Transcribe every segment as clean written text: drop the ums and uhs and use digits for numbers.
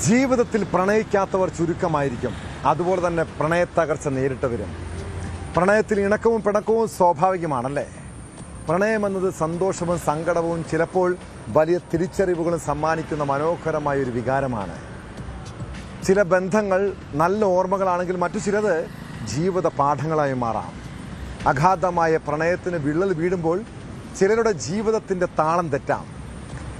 ജീവിതത്തിൽ പ്രണയിക്കാത്തവർ ചുരുക്കമായിരിക്കും. അതുപോലെ തന്നെ പ്രണയത്തകർച്ച നേരിട്ടവരും. പ്രണയത്തിൽ ഇണക്കവും പിണക്കവും സ്വാഭാവികമാണല്ലേ? പ്രണയമെന്നത് സന്തോഷവും സങ്കടവും ചിലപ്പോൾ വലിയ തിരിച്ചറിവുകളും സമ്മാനിക്കുന്ന മനോഹരമായ ഒരു വികാരമാണ്. ചില ബന്ധങ്ങൾ നല്ല ഓർമ്മകളാണെങ്കിൽ മറ്റു ചിലത് ജീവിത പാഠങ്ങളായി മാറാം. അഗാധമായ പ്രണയത്തിന് വിള്ളൽ വീഴുമ്പോൾ ചിലരുടെ ജീവിതത്തിൻ്റെ താളം തെറ്റാം.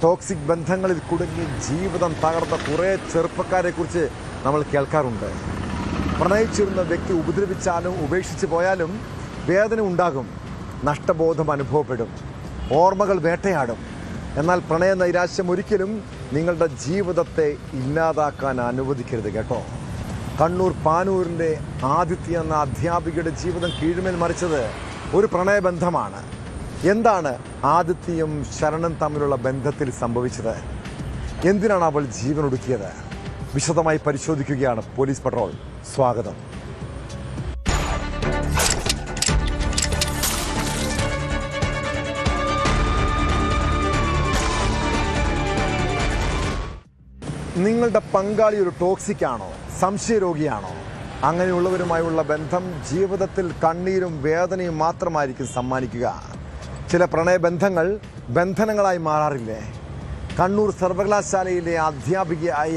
ടോക്സിക് ബന്ധങ്ങളിൽ കുടുങ്ങി ജീവിതം തകർന്ന കുറേ ചെറുപ്പക്കാരെക്കുറിച്ച് നമ്മൾ കേൾക്കാറുണ്ട്. പ്രണയിച്ചിരുന്ന വ്യക്തി ഉപദ്രവിച്ചാലും ഉപേക്ഷിച്ച് പോയാലും വേദന ഉണ്ടാകും, നഷ്ടബോധം അനുഭവപ്പെടും, ഓർമ്മകൾ വേട്ടയാടും. എന്നാൽ പ്രണയ നൈരാശ്യം ഒരിക്കലും നിങ്ങളുടെ ജീവിതത്തെ ഇല്ലാതാക്കാൻ അനുവദിക്കരുത് കേട്ടോ. കണ്ണൂർ പാനൂരിൻ്റെ ആദിത്യ എന്ന അധ്യാപികയുടെ ജീവിതം കീഴ്മേൽ മറിച്ചത് ഒരു പ്രണയബന്ധമാണ്. എന്താണ് ആദിത്യയും ശരണും തമ്മിലുള്ള ബന്ധത്തിൽ സംഭവിച്ചത്? എന്തിനാണ് അവൾ ജീവനൊടുക്കിയത്? വിശദമായി പരിശോധിക്കുകയാണ് പോലീസ് പട്രോൾ. സ്വാഗതം. നിങ്ങളുടെ പങ്കാളി ഒരു ടോക്സിക് ആണോ? സംശയരോഗിയാണോ? അങ്ങനെയുള്ളവരുമായുള്ള ബന്ധം ജീവിതത്തിൽ കണ്ണീരും വേദനയും മാത്രമായിരിക്കും സമ്മാനിക്കുക. ചില പ്രണയബന്ധങ്ങൾ ബന്ധനങ്ങളായി മാറാറില്ലേ? കണ്ണൂർ സർവകലാശാലയിലെ അധ്യാപികയായ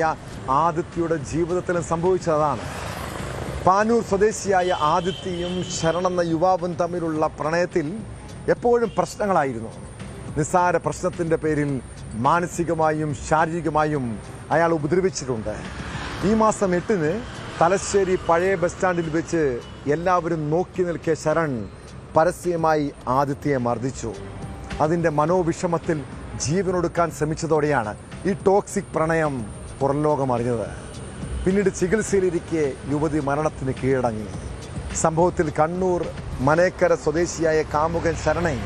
ആദിത്യയുടെ ജീവിതത്തിലും സംഭവിച്ചതാണ്. പാനൂർ സ്വദേശിയായ ആദിത്യയും ശരണെന്ന യുവാവും തമ്മിലുള്ള പ്രണയത്തിൽ എപ്പോഴും പ്രശ്നങ്ങളായിരുന്നു. നിസ്സാര പ്രശ്നത്തിൻ്റെ പേരിൽ മാനസികമായും ശാരീരികമായും അയാൾ ഉപദ്രവിച്ചിട്ടുണ്ട്. ഈ മാസം 8-ന് തലശ്ശേരി പഴയ ബസ് സ്റ്റാൻഡിൽ വെച്ച് എല്ലാവരും നോക്കി നിൽക്കെ ശരൺ പരസ്യമായി ആദിത്യയെ മർദ്ദിച്ചു. അതിൻ്റെ മനോവിഷമത്തിൽ ജീവനൊടുക്കാൻ ശ്രമിച്ചതോടെയാണ് ഈ ടോക്സിക് പ്രണയം പുറംലോകം അറിഞ്ഞത്. പിന്നീട് ചികിത്സയിലിരിക്കെ യുവതി മരണത്തിന് കീഴടങ്ങി. സംഭവത്തിൽ കണ്ണൂർ മനേക്കര സ്വദേശിയായ കാമുകൻ ശരണെ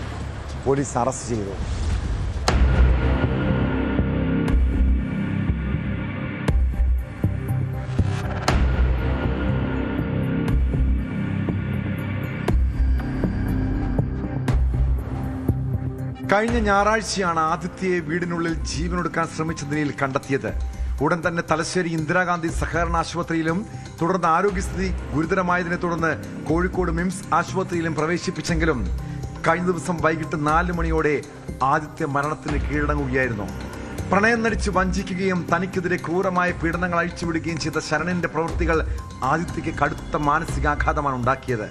പോലീസ് അറസ്റ്റ് ചെയ്തു. കഴിഞ്ഞ ഞായറാഴ്ചയാണ് ആദിത്യയെ വീടിനുള്ളിൽ ജീവനൊടുക്കാൻ ശ്രമിച്ച നിലയിൽ കണ്ടെത്തിയത്. ഉടൻ തന്നെ തലശ്ശേരി ഇന്ദിരാഗാന്ധി സഹകരണ ആശുപത്രിയിലും തുടർന്ന് ആരോഗ്യസ്ഥിതി ഗുരുതരമായതിനെ തുടർന്ന് കോഴിക്കോട് മിംസ് ആശുപത്രിയിലും പ്രവേശിപ്പിച്ചെങ്കിലും കഴിഞ്ഞ ദിവസം വൈകിട്ട് 4 മണിയോടെ ആദിത്യ മരണത്തിന് കീഴടങ്ങുകയായിരുന്നു. പ്രണയം നടിച്ച് വഞ്ചിക്കുകയും തനിക്കെതിരെ ക്രൂരമായ പീഡനങ്ങൾ അഴിച്ചുവിടുകയും ചെയ്ത ശരണിന്റെ പ്രവൃത്തികൾ ആദിത്യയ്ക്ക് കടുത്ത മാനസികാഘാതമാണ് ഉണ്ടാക്കിയത്.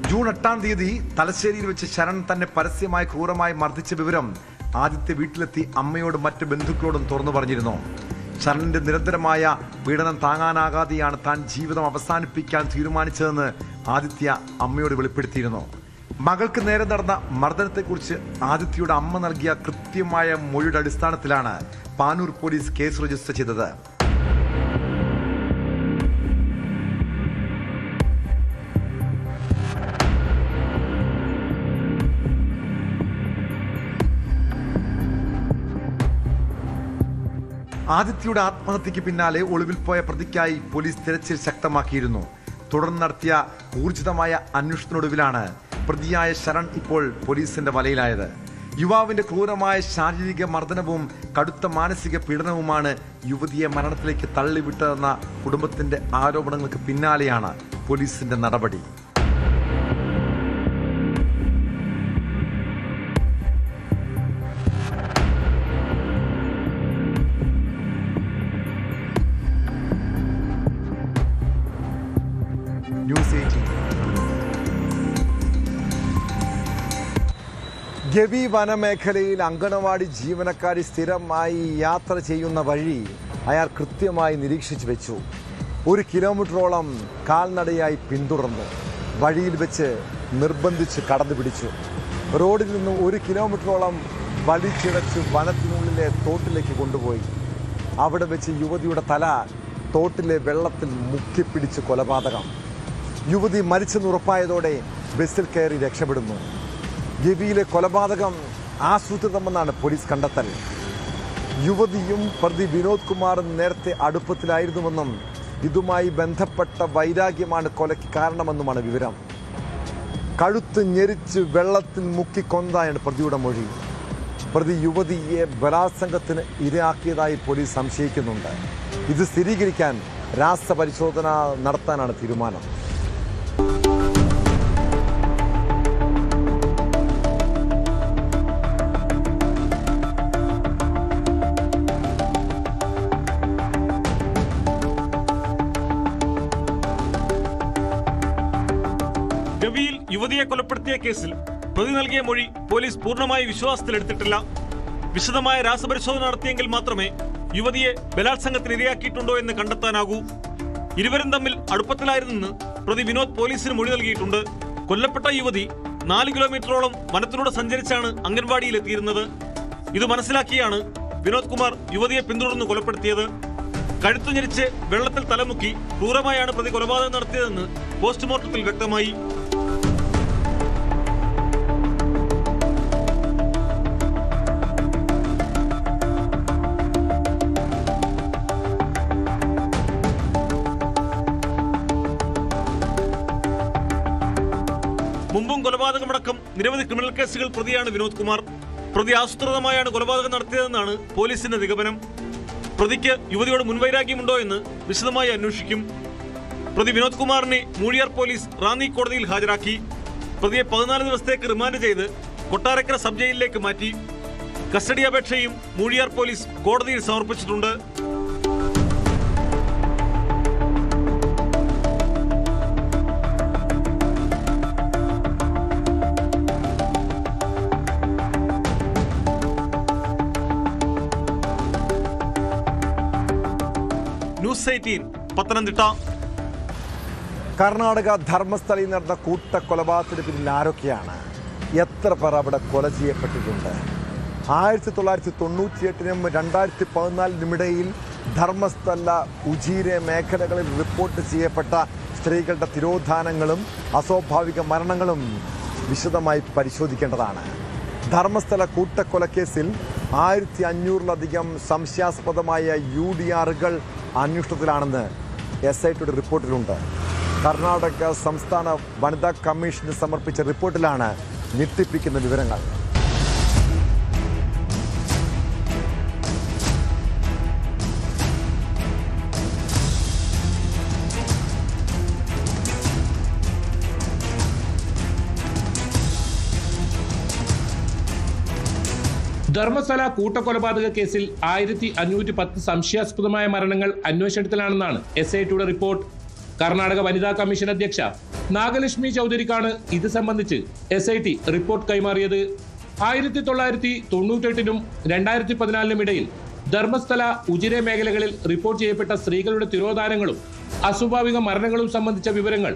ജൂൺ 8-ാം തീയതി തലശ്ശേരിയിൽ വെച്ച് ശരൺ തന്നെ പരസ്യമായി ക്രൂരമായി മർദ്ദിച്ച വിവരം ആദിത്യ വീട്ടിലെത്തി അമ്മയോടും മറ്റ് ബന്ധുക്കളോടും തുറന്നു പറഞ്ഞിരുന്നു. ശരണിന്റെ നിരന്തരമായ പീഡനം താങ്ങാനാകാതെയാണ് താൻ ജീവിതം അവസാനിപ്പിക്കാൻ തീരുമാനിച്ചതെന്ന് ആദിത്യ അമ്മയോട് വെളിപ്പെടുത്തിയിരുന്നു. മകൾക്ക് നേരെ നടന്ന മർദ്ദനത്തെക്കുറിച്ച് ആദിത്യയുടെ അമ്മ നൽകിയ കൃത്യമായ മൊഴിയുടെ അടിസ്ഥാനത്തിലാണ് പാനൂർ പോലീസ് കേസ് രജിസ്റ്റർ ചെയ്തത്. ആദിത്യയുടെ ആത്മഹത്യക്ക് പിന്നാലെ ഒളിവിൽ പോയ പ്രതിക്കായി പോലീസ് തിരച്ചിൽ ശക്തമാക്കിയിരുന്നു. തുടർന്ന് നടത്തിയ ഊർജിതമായ അന്വേഷണത്തിനൊടുവിലാണ് പ്രതിയായ ശരൺ ഇപ്പോൾ പോലീസിന്റെ വലയിലായത്. യുവാവിന്റെ ക്രൂരമായ ശാരീരിക മർദ്ദനവും കടുത്ത മാനസിക പീഡനവുമാണ് യുവതിയെ മരണത്തിലേക്ക് തള്ളിവിട്ടതെന്ന കുടുംബത്തിന്റെ ആരോപണങ്ങൾക്ക് പിന്നാലെയാണ് പോലീസിന്റെ നടപടി. ന്യൂസ് 18. ഗവി വനമേഖലയിൽ അങ്കണവാടി ജീവനക്കാരി സ്ഥിരമായി യാത്ര ചെയ്യുന്ന വഴി അയാൾ കൃത്യമായി നിരീക്ഷിച്ചു വെച്ചു. 1 കിലോമീറ്ററോളം കാൽനടയായി പിന്തുടർന്നു. വഴിയിൽ വെച്ച് നിർബന്ധിച്ച് കടന്നു പിടിച്ചു. റോഡിൽ നിന്നും 1 കിലോമീറ്ററോളം വലിച്ചിഴച്ച് വനത്തിനുള്ളിലെ തോട്ടിലേക്ക് കൊണ്ടുപോയി. അവിടെ വെച്ച് യുവതിയുടെ തല തോട്ടിലെ വെള്ളത്തിൽ മുക്കിപ്പിടിച്ച് കൊലപാതകം. യുവതി മരിച്ചെന്നുറപ്പായതോടെ ബസ്സിൽ കയറി രക്ഷപ്പെടുന്നു. ഗവിയിലെ കൊലപാതകം ആസൂത്രിതമെന്നാണ് പോലീസ് കണ്ടെത്തൽ. യുവതിയും പ്രതി വിനോദ് കുമാറും നേരത്തെ അടുപ്പത്തിലായിരുന്നുവെന്നും ഇതുമായി ബന്ധപ്പെട്ട വൈരാഗ്യമാണ് കൊലയ്ക്ക് കാരണമെന്നുമാണ് വിവരം. കഴുത്ത് ഞെരിച്ച് വെള്ളത്തിൽ മുക്കിക്കൊന്നതാണ് പ്രതിയുടെ മൊഴി. പ്രതി യുവതിയെ ബലാത്സംഗത്തിന് ഇരയാക്കിയതായി പോലീസ് സംശയിക്കുന്നുണ്ട്. ഇത് സ്ഥിരീകരിക്കാൻ രാസപരിശോധന നടത്താനാണ് തീരുമാനം. ഗവിയിൽ യുവതിയെ കൊലപ്പെടുത്തിയ കേസിൽ പ്രതി നൽകിയ മൊഴി പോലീസ് പൂർണ്ണമായി വിശ്വാസത്തിലെടുത്തിട്ടില്ല. വിശദമായ രാസപരിശോധന നടത്തിയെങ്കിൽ മാത്രമേ യുവതിയെ ബലാത്സംഗത്തിന് ഇരയാക്കിയിട്ടുണ്ടോ എന്ന് കണ്ടെത്താനാകൂ. ഇരുവരും തമ്മിൽ അടുപ്പത്തിലായിരുന്നെന്ന് പ്രതി വിനോദ് പോലീസിന് മൊഴി നൽകിയിട്ടുണ്ട്. കൊല്ലപ്പെട്ട യുവതി 4 കിലോമീറ്ററോളം വനത്തിലൂടെ സഞ്ചരിച്ചാണ് അംഗൻവാടിയിലെത്തിയിരുന്നത്. ഇത് മനസ്സിലാക്കിയാണ് വിനോദ് കുമാർ യുവതിയെ പിന്തുടർന്ന് കൊലപ്പെടുത്തിയത്. കഴുത്തു ഞെരിച്ച് വെള്ളത്തിൽ തലമുക്കി ക്രൂരമായാണ് പ്രതി കൊലപാതകം നടത്തിയതെന്ന് പോസ്റ്റ്മോർട്ടത്തിൽ വ്യക്തമായി. മുമ്പും കൊലപാതകമടക്കം നിരവധി ക്രിമിനൽ കേസുകൾ പ്രതിയാണ് വിനോദ് കുമാർ. പ്രതി ആസൂത്രിതമായാണ് കൊലപാതകം നടത്തിയതെന്നാണ് പോലീസിന്റെ നിഗമനം. പ്രതിക്ക് യുവതിയോട് മുൻവൈരാഗ്യമുണ്ടോ എന്ന് വിശദമായി അന്വേഷിക്കും. പ്രതി വിനോദ് കുമാറിനെ മൂഴിയാർ പോലീസ് റാന്നി കോടതിയിൽ ഹാജരാക്കി. പ്രതിയെ 14 ദിവസത്തേക്ക് റിമാൻഡ് ചെയ്ത് കൊട്ടാരക്കര സബ് ജയിലിലേക്ക് മാറ്റി. കസ്റ്റഡി അപേക്ഷയും മൂഴിയാർ പോലീസ് കോടതിയിൽ സമർപ്പിച്ചിട്ടുണ്ട്. ന്യൂസ് 18 പത്തനംതിട്ട. കർണാടക ധർമ്മസ്ഥലയിൽ നടന്ന കൂട്ടക്കൊലപാതകത്തിന് പിന്നിൽ ആരൊക്കെയാണ്? എത്ര പേർ അവിടെ കൊല ചെയ്യപ്പെട്ടിട്ടുണ്ട്? 1998-നും 2014-നുമിടയിൽ ധർമ്മസ്ഥല ഉജിരെ മേഖലകളിൽ റിപ്പോർട്ട് ചെയ്യപ്പെട്ട സ്ത്രീകളുടെ തിരോധാനങ്ങളും അസ്വാഭാവിക മരണങ്ങളും വിശദമായി പരിശോധിക്കേണ്ടതാണ്. ധർമ്മസ്ഥല കൂട്ടക്കൊലക്കേസിൽ 1500-ലധികം സംശയാസ്പദമായ UDRകൾ അന്വേഷണത്തിലാണെന്ന് SITയുടെ റിപ്പോർട്ടിലുണ്ട്. കർണാടക സംസ്ഥാന വനിതാ കമ്മീഷന് സമർപ്പിച്ച റിപ്പോർട്ടിലാണ് ഞെട്ടിപ്പിക്കുന്ന വിവരങ്ങൾ. ധർമ്മസ്ഥല കൂട്ടക്കൊലപാതക കേസിൽ 1510 സംശയാസ്പദമായ മരണങ്ങൾ അന്വേഷണത്തിലാണെന്നാണ് SITയുടെ റിപ്പോർട്ട്. കർണാടക വനിതാ കമ്മീഷൻ അധ്യക്ഷ നാഗലക്ഷ്മി ചൗധരിക്കാണ് ഇത് സംബന്ധിച്ച് SIT റിപ്പോർട്ട് കൈമാറിയത്. 1998-നും 2014-നും ഇടയിൽ ധർമ്മസ്ഥല ഉജിരെ മേഖലകളിൽ റിപ്പോർട്ട് ചെയ്യപ്പെട്ട സ്ത്രീകളുടെ തിരോധാനങ്ങളും അസ്വാഭാവിക മരണങ്ങളും സംബന്ധിച്ച വിവരങ്ങൾ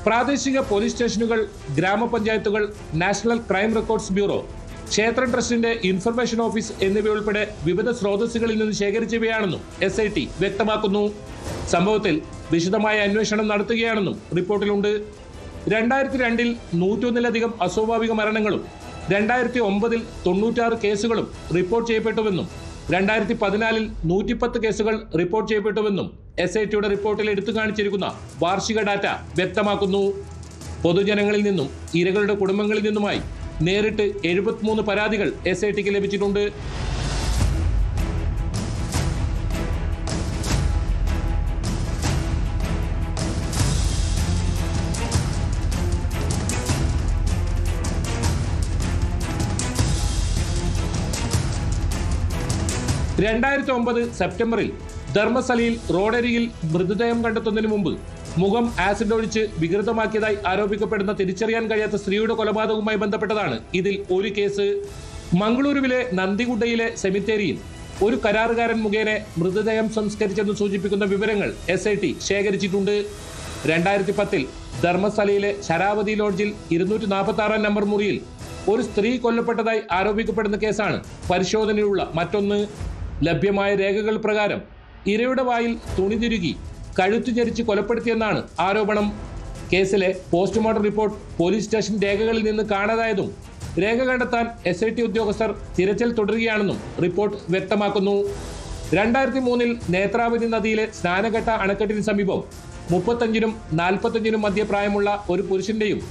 പ്രാദേശിക പോലീസ് സ്റ്റേഷനുകൾ, ഗ്രാമപഞ്ചായത്തുകൾ, നാഷണൽ ക്രൈം റെക്കോർഡ്സ് ബ്യൂറോ, ക്ഷേത്ര ട്രസ്റ്റിന്റെ ഇൻഫർമേഷൻ ഓഫീസ് എന്നിവയുൾപ്പെടെ വിവിധ സ്രോതസ്സുകളിൽ നിന്ന് ശേഖരിച്ചവയാണെന്നും SIT വ്യക്തമാക്കുന്നു. സംഭവത്തിൽ വിശദമായ അന്വേഷണം നടത്തുകയാണെന്നും റിപ്പോർട്ടിലുണ്ട്. 2002-ൽ 101-ലധികം അസ്വാഭാവിക മരണങ്ങളും 2009-ൽ 96 കേസുകളും റിപ്പോർട്ട് ചെയ്യപ്പെട്ടുവെന്നും 2014-ൽ 110 കേസുകൾ റിപ്പോർട്ട് ചെയ്യപ്പെട്ടുവെന്നും SITയുടെ റിപ്പോർട്ടിൽ എടുത്തു കാണിച്ചിരിക്കുന്ന വാർഷിക ഡാറ്റ വ്യക്തമാക്കുന്നു. പൊതുജനങ്ങളിൽ നിന്നും ഇരകളുടെ കുടുംബങ്ങളിൽ നിന്നുമായി നേരിട്ട് 73 പരാതികൾ SITക്ക് ലഭിച്ചിട്ടുണ്ട്. സെപ്റ്റംബറിൽ ധർമ്മസ്ഥലയിൽ റോഡരികിൽ മൃതദേഹം കണ്ടെത്തുന്നതിന് മുമ്പ് മുഖം ആസിഡ് ഒഴിച്ച് വികൃതമാക്കിയതായി ആരോപിക്കപ്പെടുന്ന തിരിച്ചറിയാൻ കഴിയാത്ത സ്ത്രീയുടെ കൊലപാതകവുമായി ബന്ധപ്പെട്ടതാണ് ഇതിൽ ഒരു കേസ്. മംഗളൂരുവിലെ നന്ദിഗുഡയിലെ സെമിത്തേരിയിൽ ഒരു കരാറുകാരൻ മുഖേന മൃതദേഹം സംസ്കരിച്ചെന്ന് സൂചിപ്പിക്കുന്ന വിവരങ്ങൾ SIT ശേഖരിച്ചിട്ടുണ്ട്. 2010-ൽ ധർമ്മസ്ഥലയിലെ ശരാവതി ലോഡ്ജിൽ 246 നമ്പർ മുറിയിൽ ഒരു സ്ത്രീ കൊല്ലപ്പെട്ടതായി ആരോപിക്കപ്പെടുന്ന കേസാണ് പരിശോധനയിലുള്ള മറ്റൊന്ന്. ലഭ്യമായ രേഖകൾ പ്രകാരം ഇരയുടെ വായിൽ തുണി തിരുകി കഴുത്തു ഞെരിച്ച് കൊലപ്പെടുത്തിയെന്നാണ് ആരോപണം. കേസിലെ പോസ്റ്റ്മോർട്ടം റിപ്പോർട്ട് പോലീസ് സ്റ്റേഷൻ രേഖകളിൽ നിന്ന് കാണാതായതും രേഖ കണ്ടെത്താൻ SIT ഉദ്യോഗസ്ഥർ തിരച്ചിൽ തുടരുകയാണെന്നും റിപ്പോർട്ട് വ്യക്തമാക്കുന്നു. 2003 നേത്രാവതി നദിയിലെ സ്നാനഘട്ട അണക്കെട്ടിന് സമീപം 35-നും 45-നും മധ്യ പ്രായമുള്ള ഒരു പുരുഷന്റെയും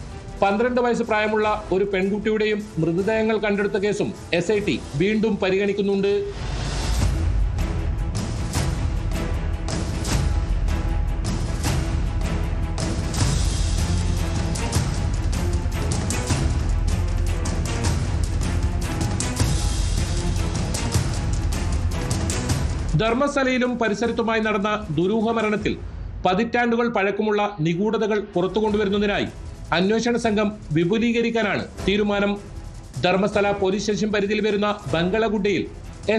12 വയസ്സ് പ്രായമുള്ള ഒരു പെൺകുട്ടിയുടെയും മൃതദേഹങ്ങൾ കണ്ടെടുത്ത കേസും SIT വീണ്ടും പരിഗണിക്കുന്നുണ്ട്. ധർമ്മസ്ഥലയിലും പരിസരത്തുമായി നടന്ന ദുരൂഹ മരണത്തിൽ പതിറ്റാണ്ടുകൾ പഴക്കമുള്ള നിഗൂഢതകൾ പുറത്തുകൊണ്ടുവരുന്നതിനായി അന്വേഷണ സംഘം വിപുലീകരിക്കാനാണ് തീരുമാനം. ധർമ്മസ്ഥല പോലീസ് സ്റ്റേഷൻ പരിധിയിൽ വരുന്ന ബംഗളഗുഡയിൽ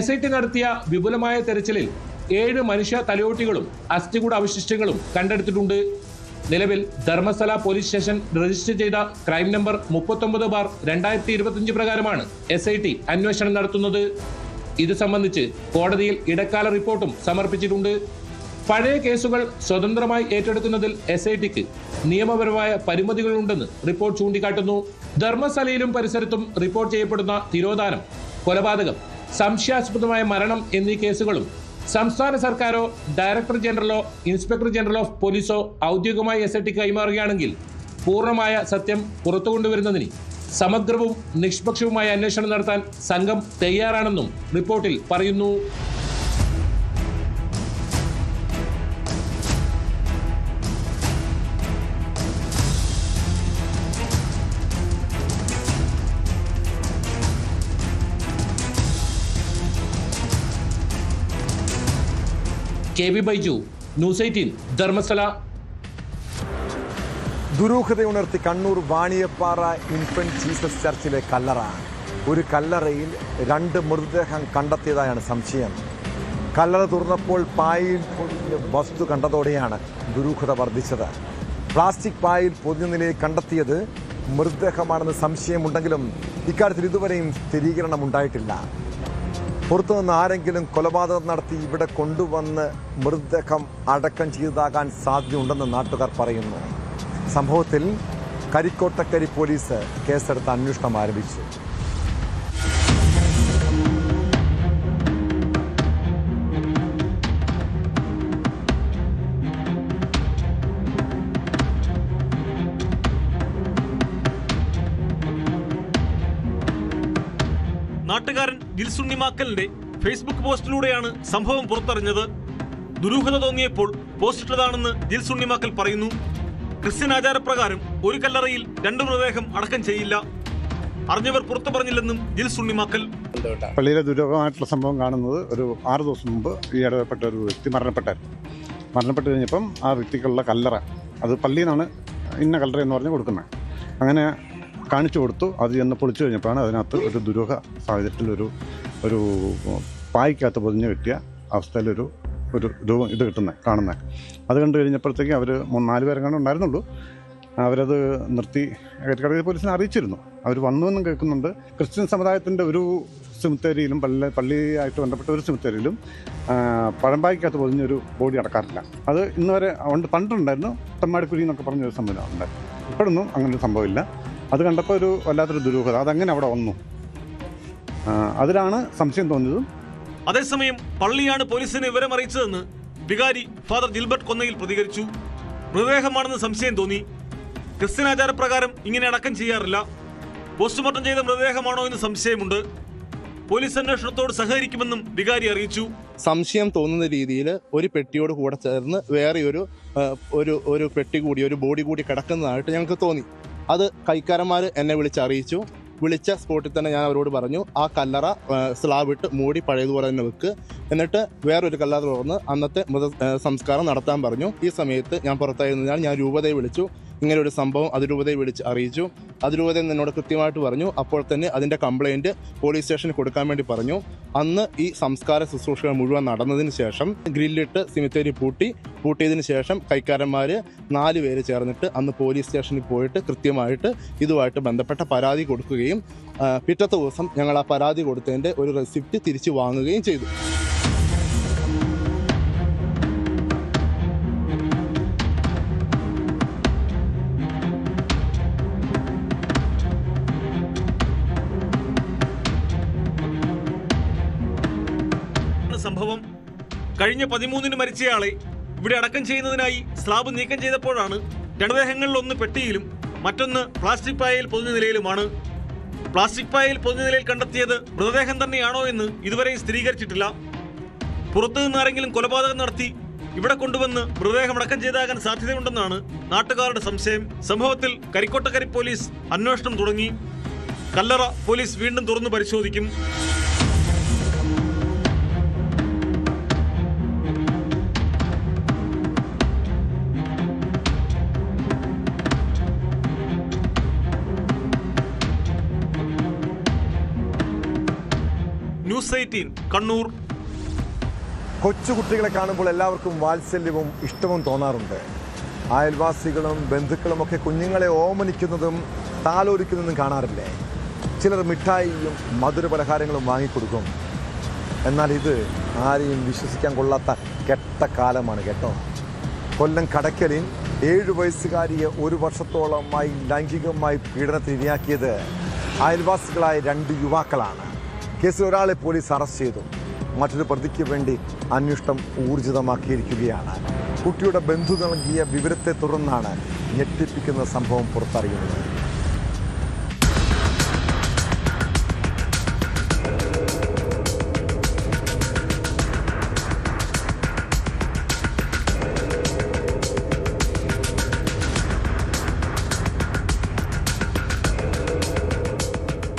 SIT നടത്തിയ വിപുലമായ തെരച്ചിലിൽ 7 മനുഷ്യ തലയോട്ടികളും അസ്ഥികൂട അവശിഷ്ടങ്ങളും കണ്ടെടുത്തിട്ടുണ്ട്. നിലവിൽ ധർമ്മസ്ഥല പോലീസ് സ്റ്റേഷൻ രജിസ്റ്റർ ചെയ്ത ക്രൈം നമ്പർ 39/2025 പ്രകാരമാണ് SIT അന്വേഷണം നടത്തുന്നത്. ഇത് സംബന്ധിച്ച് കോടതിയിൽ ഇടക്കാല റിപ്പോർട്ടും സമർപ്പിച്ചിട്ടുണ്ട്. പഴയ കേസുകൾ സ്വതന്ത്രമായി ഏറ്റെടുക്കുന്നതിൽ SITക്ക് നിയമപരമായ പരിമിതികളുണ്ടെന്ന് റിപ്പോർട്ട് ചൂണ്ടിക്കാട്ടുന്നു. ധർമ്മസ്ഥലയിലും പരിസരത്തും റിപ്പോർട്ട് ചെയ്യപ്പെടുന്ന തിരോധാനം, കൊലപാതകം, സംശയാസ്പദമായ മരണം എന്നീ കേസുകളും സംസ്ഥാന സർക്കാരോ ഡയറക്ടർ ജനറലോ ഇൻസ്പെക്ടർ ജനറൽ ഓഫ് പോലീസോ ഔദ്യോഗികമായി SITക്ക് കൈമാറുകയാണെങ്കിൽ പൂർണ്ണമായ സത്യം പുറത്തുകൊണ്ടുവരുന്നതിന് സമഗ്രവും നിഷ്പക്ഷവുമായ അന്വേഷണം നടത്താൻ സംഘം തയ്യാറാണെന്നും റിപ്പോർട്ടിൽ പറയുന്നു. KB Baiju, news 18, Dharmasthala. ദുരൂഹതയുണർത്തി കണ്ണൂർ വാണിയപ്പാറ ഇൻഫന്റ് ജീസസ് ചർച്ചിലെ കല്ലറ. ഒരു കല്ലറയിൽ 2 മൃതദേഹം കണ്ടെത്തിയതായാണ് സംശയം. കല്ലറ തുറന്നപ്പോൾ പായിൽ പൊതിഞ്ഞ വസ്തു കണ്ടതോടെയാണ് ദുരൂഹത വർദ്ധിച്ചത്. പ്ലാസ്റ്റിക് പായിൽ പൊതിഞ്ഞ നിലയിൽ കണ്ടെത്തിയത് മൃതദേഹമാണെന്ന് സംശയമുണ്ടെങ്കിലും ഇക്കാര്യത്തിൽ ഇതുവരെയും സ്ഥിരീകരണം ഉണ്ടായിട്ടില്ല. പുറത്തുനിന്ന് ആരെങ്കിലും കൊലപാതകം നടത്തി ഇവിടെ കൊണ്ടുവന്ന് മൃതദേഹം അടക്കം ചെയ്തതാകാൻ സാധ്യതയുണ്ടെന്ന് നാട്ടുകാർ പറയുന്നു. സംഭവത്തിൽ കരിക്കോട്ടക്കരി പോലീസ് കേസെടുത്ത് അന്വേഷണം ആരംഭിച്ചു. നാട്ടുകാരൻ ജിൽസുണ്ണിമാക്കലിന്റെ ഫേസ്ബുക്ക് പോസ്റ്റിലൂടെയാണ് സംഭവം പുറത്തറിഞ്ഞത്. ദുരൂഹത തോന്നിയപ്പോൾ പോസ്റ്റിട്ടതാണെന്ന് ജിൽസുണ്ണിമാക്കൽ പറയുന്നു. ക്രിസ്ത്യൻ ആചാരപ്രകാരം ഒരു കല്ലറയിൽ 2 മൃതദേഹം അടക്കം ചെയ്യില്ല. അറിഞ്ഞവർ പുറത്തു പറഞ്ഞില്ലെന്നും ജിൽസുണ്ണിമാക്കൽ. പള്ളിയിലെ ദുരൂഹമായിട്ടുള്ള സംഭവം കാണുന്നത് ഒരു 6 ദിവസം മുമ്പ് ഈ ഇടപെട്ട ഒരു വ്യക്തി മരണപ്പെട്ട് കഴിഞ്ഞപ്പം ആ വ്യക്തിക്കുള്ള കല്ലറ, അത് പള്ളിയിൽ നിന്നാണ് ഇന്ന കല്ലറ എന്ന് പറഞ്ഞ് കൊടുക്കുന്നത്. അങ്ങനെ കാണിച്ചു കൊടുത്തു. അത് ചെന്ന് പൊളിച്ചു കഴിഞ്ഞപ്പോഴാണ് അതിനകത്ത് ഒരു ദുരൂഹ സാഹചര്യത്തിൽ ഒരു പായ്ക്കകത്ത് പൊതിഞ്ഞ് കിട്ടിയ അവസ്ഥയിലൊരു രൂപം ഇത് കാണുന്നത്. അത് കണ്ടു കഴിഞ്ഞപ്പോഴത്തേക്ക് അവർ 3-4 പേരെങ്ങാനും ഉണ്ടായിരുന്നുള്ളൂ. അവരത് നിർത്തി കരിക്കട പോലീസിനെ അറിയിച്ചിരുന്നു. അവർ വന്നുവെന്നും കേൾക്കുന്നുണ്ട്. ക്രിസ്ത്യൻ സമുദായത്തിൻ്റെ ഒരു സെമിത്തേരിയിലും പള്ളിയായിട്ട് ബന്ധപ്പെട്ട ഒരു സെമിത്തേരിയിലും പഴമ്പായ്ക്കകത്ത് പൊതിഞ്ഞൊരു ബോഡി അടക്കാറില്ല. അത് ഇന്ന് വരെ പണ്ടുണ്ടായിരുന്നു. തെമ്മാടിക്കുഴി എന്നൊക്കെ പറഞ്ഞൊരു സംഭവം ഉണ്ടായിരുന്നു. ഇപ്പോഴൊന്നും അങ്ങനൊരു സംഭവമില്ല. അത് കണ്ടപ്പോൾ ഒരു വല്ലാത്തൊരു ദുരൂഹത, അതങ്ങനെ അവിടെ വന്നു, അതിലാണ് സംശയം തോന്നിയത്. അതേസമയം പള്ളിയാണ് പോലീസിനെ വിവരം അറിയിച്ചതെന്ന് വികാരി ഫാദർ ജിൽബർട്ട് കൊന്നയിൽ പ്രതികരിച്ചു. മൃതദേഹമാണെന്ന് സംശയം തോന്നി. ക്രിസ്ത്യൻ ആചാരപ്രകാരം ഇങ്ങനെ അടക്കം ചെയ്യാറില്ല. പോസ്റ്റ്മോർട്ടം ചെയ്ത മൃതദേഹമാണോ എന്ന് സംശയമുണ്ട്. പോലീസ് അന്വേഷണത്തോട് സഹകരിക്കുമെന്നും വികാരി അറിയിച്ചു. സംശയം തോന്നുന്ന രീതിയിൽ ഒരു പെട്ടിയോട് കൂടെ ചേർന്ന് വേറെ ഒരു പെട്ടി കൂടി, ഒരു ബോഡി കൂടി കിടക്കുന്നതായിട്ട് ഞങ്ങൾക്ക് തോന്നി. അത് കൈക്കാരന്മാർ എന്നെ വിളിച്ചറിയിച്ചു. വിളിച്ച സ്പോട്ടിൽ തന്നെ ഞാൻ അവരോട് പറഞ്ഞു, ആ കല്ലറ സ്ലാബ് ഇട്ട് മൂടി പഴയതുപോലെ തന്നെ വെക്ക്, എന്നിട്ട് വേറൊരു കല്ലറ തുറന്ന് അന്നത്തെ സംസ്കാരം നടത്താൻ പറഞ്ഞു. ഈ സമയത്ത് ഞാൻ പുറത്തായിരുന്നതിനാൽ ഞാൻ രൂപതയെ വിളിച്ചു. ഇങ്ങനെ ഒരു സംഭവം അതിരൂപതയെ വിളിച്ച് അറിയിച്ചു. അതിരൂപതയിൽ എന്നോട് കൃത്യമായിട്ട് പറഞ്ഞു. അപ്പോൾ തന്നെ അതിൻ്റെ കംപ്ലയിൻറ്റ് പോലീസ് സ്റ്റേഷനിൽ കൊടുക്കാൻ വേണ്ടി പറഞ്ഞു. അന്ന് ഈ സംസ്കാര ശുശ്രൂഷകൾ മുഴുവൻ നടന്നതിന് ശേഷം ഗ്രില്ലിട്ട് സിമിത്തേരി പൂട്ടിയതിന് ശേഷം കൈക്കാരന്മാർ 4 പേര് ചേർന്നിട്ട് അന്ന് പോലീസ് സ്റ്റേഷനിൽ പോയിട്ട് കൃത്യമായിട്ട് ഇതുമായിട്ട് ബന്ധപ്പെട്ട പരാതി കൊടുക്കുകയും പിറ്റത്തെ ദിവസം ഞങ്ങൾ ആ പരാതി കൊടുത്തതിൻ്റെ ഒരു റെസിപ്റ്റ് തിരിച്ചു വാങ്ങുകയും ചെയ്തു. സംഭവം കഴിഞ്ഞ 13-ന് മരിച്ചയാളെ ഇവിടെ അടക്കം ചെയ്യുന്നതിനായി സ്ലാബ് നീക്കം ചെയ്തപ്പോഴാണ് മൃതദേഹങ്ങളിൽ ഒന്ന് പെട്ടിയിലും മറ്റൊന്ന് പ്ലാസ്റ്റിക് പായയിൽ പൊതിഞ്ഞ നിലയിലുമാണ്. പ്ലാസ്റ്റിക് പായയിൽ പൊതിഞ്ഞ നിലയിൽ കണ്ടെത്തിയത് മൃതദേഹം തന്നെയാണോ എന്ന് ഇതുവരെയും സ്ഥിരീകരിച്ചിട്ടില്ല. പുറത്തുനിന്ന് ആരെങ്കിലും കൊലപാതകം നടത്തി ഇവിടെ കൊണ്ടുവന്ന് മൃതദേഹം അടക്കം ചെയ്താകാൻ സാധ്യതയുണ്ടെന്നാണ് നാട്ടുകാരുടെ സംശയം. സംഭവത്തിൽ കരിക്കോട്ടക്കരി പോലീസ് അന്വേഷണം തുടങ്ങി. കല്ലറ പോലീസ് വീണ്ടും തുറന്നു പരിശോധിക്കും. ന്യൂസ് 18 കണ്ണൂർ. കൊച്ചുകുട്ടികളെ കാണുമ്പോൾ എല്ലാവർക്കും വാത്സല്യവും ഇഷ്ടവും തോന്നാറുണ്ട്. അയൽവാസികളും ബന്ധുക്കളും ഒക്കെ കുഞ്ഞുങ്ങളെ ഓമനിക്കുന്നതും താലോലിക്കുന്നതും കാണാറില്ലേ? ചിലർ മിഠായിയും മധുര പലഹാരങ്ങളും വാങ്ങിക്കൊടുക്കും. എന്നാൽ ഇത് ആരെയും വിശ്വസിക്കാൻ കൊള്ളാത്ത കെട്ട കാലമാണ് കേട്ടോ. കൊല്ലം കടയ്ക്കലിൽ 7 വയസ്സുകാരിയെ 1 വർഷത്തോളമായി ലൈംഗികമായി പീഡനത്തിന് ഇരയാക്കിയത് അയൽവാസികളായ 2 യുവാക്കളാണ്. കേസിൽ ഒരാളെ പോലീസ് അറസ്റ്റ് ചെയ്തു. മറ്റൊരു പ്രതിക്ക് വേണ്ടി അന്വേഷണം ഊർജിതമാക്കിയിരിക്കുകയാണ്. കുട്ടിയുടെ ബന്ധു നൽകിയ വിവരത്തെ തുടർന്നാണ് ഞെട്ടിപ്പിക്കുന്ന സംഭവം പുറത്തറിയുന്നത്.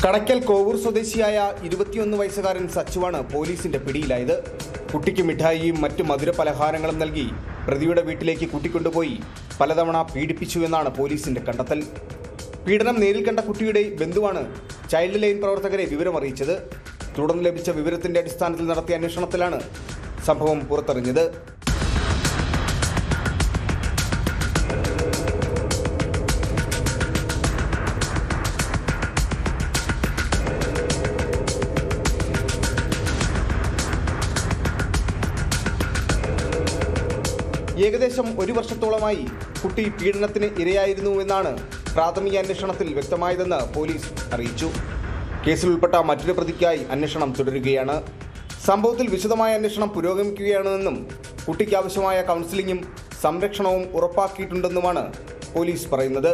കടയ്ക്കൽ കോവൂർ സ്വദേശിയായ 21 വയസ്സുകാരൻ സച്ചുവാണ് പോലീസിന്റെ പിടിയിലായത്. കുട്ടിക്ക് മിഠായിയും മറ്റു മധുര പലഹാരങ്ങളും നൽകി പ്രതിയുടെ വീട്ടിലേക്ക് കൂട്ടിക്കൊണ്ടുപോയി പലതവണ പീഡിപ്പിച്ചുവെന്നാണ് പോലീസിന്റെ കണ്ടെത്തൽ. പീഡനം നേരിൽ കണ്ട കുട്ടിയുടെ ബന്ധുവാണ് ചൈൽഡ് ലൈൻ പ്രവർത്തകരെ വിവരമറിയിച്ചത്. തുടർന്ന് ലഭിച്ച വിവരത്തിന്റെ അടിസ്ഥാനത്തിൽ നടത്തിയ അന്വേഷണത്തിലാണ് സംഭവം പുറത്തറിഞ്ഞത്. ഏകദേശം 1 വർഷത്തോളമായി കുട്ടി പീഡനത്തിന് ഇരയായിരുന്നുവെന്നാണ് പ്രാഥമിക അന്വേഷണത്തിൽ വ്യക്തമായതെന്ന് പോലീസ് അറിയിച്ചു. കേസിൽ ഉൾപ്പെട്ട മറ്റൊരു പ്രതിക്കായി അന്വേഷണം തുടരുകയാണ്. സംഭവത്തിൽ വിശദമായ അന്വേഷണം പുരോഗമിക്കുകയാണെന്നും കുട്ടിക്ക് ആവശ്യമായ കൗൺസിലിംഗും സംരക്ഷണവും ഉറപ്പാക്കിയിട്ടുണ്ടെന്നുമാണ് പോലീസ് പറയുന്നത്.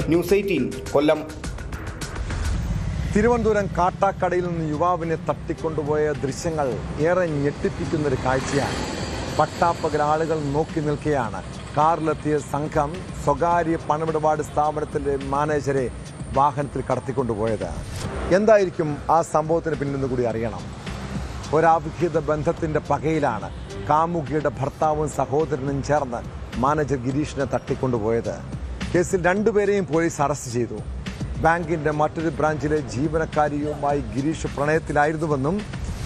ന്യൂസ് 18 കൊല്ലം. തിരുവനന്തപുരം കാട്ടാക്കടയിൽ നിന്ന് യുവാവിനെ തട്ടിക്കൊണ്ടുപോയ ദൃശ്യങ്ങൾ ഏറെ ഞെട്ടിപ്പിക്കുന്നൊരു കാഴ്ചയാണ്. പട്ടാപ്പകൽ ആളുകൾ നോക്കി നിൽക്കുകയാണ്. കാറിലെത്തിയ സംഘം സ്വകാര്യ പണമിടപാട് സ്ഥാപനത്തിലെ മാനേജരെ വാഹനത്തിൽ കടത്തിക്കൊണ്ടുപോയത്. എന്തായിരിക്കും ആ സംഭവത്തിന് പിന്നിൽ കൂടി അറിയണം. ഒരവിഹിത ബന്ധത്തിൻ്റെ പകയിലാണ് കാമുകിയുടെ ഭർത്താവും സഹോദരനും ചേർന്ന് മാനേജർ ഗിരീഷിനെ തട്ടിക്കൊണ്ടുപോയത്. കേസിൽ 2 പേരെയും പോലീസ് അറസ്റ്റ് ചെയ്തു. ബാങ്കിന്റെ മറ്റൊരു ബ്രാഞ്ചിലെ ജീവനക്കാരിയുമായി ഗിരീഷ് പ്രണയത്തിലായിരുന്നുവെന്നും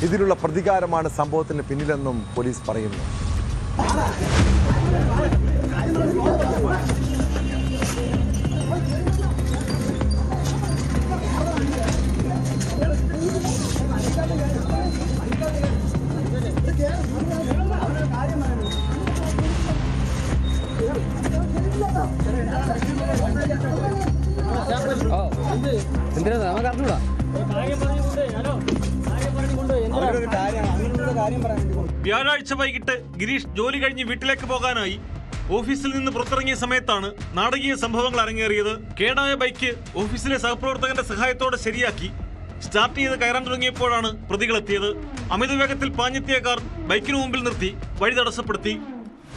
ഇതിലുള്ള പ്രതികാരമാണ് സംഭവത്തിന് പിന്നിലെന്നും പോലീസ് പറയുന്നു. വ്യാഴാഴ്ച വൈകിട്ട് ഗിരീഷ് ജോലി കഴിഞ്ഞ് വീട്ടിലേക്ക് പോകാനായി ഓഫീസിൽ നിന്ന് പുറത്തിറങ്ങിയ സമയത്താണ് നാടകീയ സംഭവങ്ങൾ അരങ്ങേറിയത്. കേടായ ബൈക്ക് ഓഫീസിലെ സഹപ്രവർത്തകന്റെ സഹായത്തോടെ ശരിയാക്കി സ്റ്റാർട്ട് ചെയ്ത് കയറാൻ തുടങ്ങിയപ്പോഴാണ് പ്രതികളെത്തിയത്. അമിതവേഗത്തിൽ പാഞ്ഞെത്തിയ കാർ ബൈക്കിന് മുമ്പിൽ നിർത്തി വഴി തടസ്സപ്പെടുത്തി.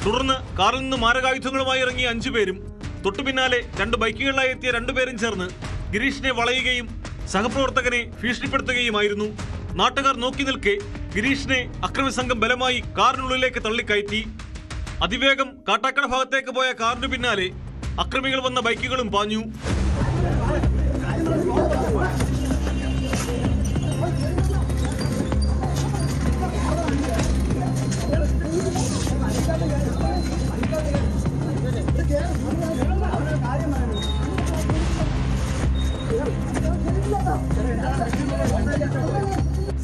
തുടർന്ന് കാറിൽ നിന്ന് മാരകായുധങ്ങളുമായി ഇറങ്ങിയ 5 പേരും തൊട്ടുപിന്നാലെ 2 ബൈക്കുകളിലായി എത്തിയ 2 പേരും ചേർന്ന് ഗിരീഷിനെ വളയുകയും സഹപ്രവർത്തകനെ ഭീഷണിപ്പെടുത്തുകയുമായിരുന്നു. നാട്ടുകാർ നോക്കി നിൽക്കെ ഗിരീഷിനെ അക്രമി സംഘം ബലമായി കാറിനുള്ളിലേക്ക് തള്ളിക്കയറ്റി. അതിവേഗം കാട്ടാക്കട ഭാഗത്തേക്ക് പോയ കാറിന് പിന്നാലെ അക്രമികൾ വന്ന ബൈക്കുകളും പാഞ്ഞു.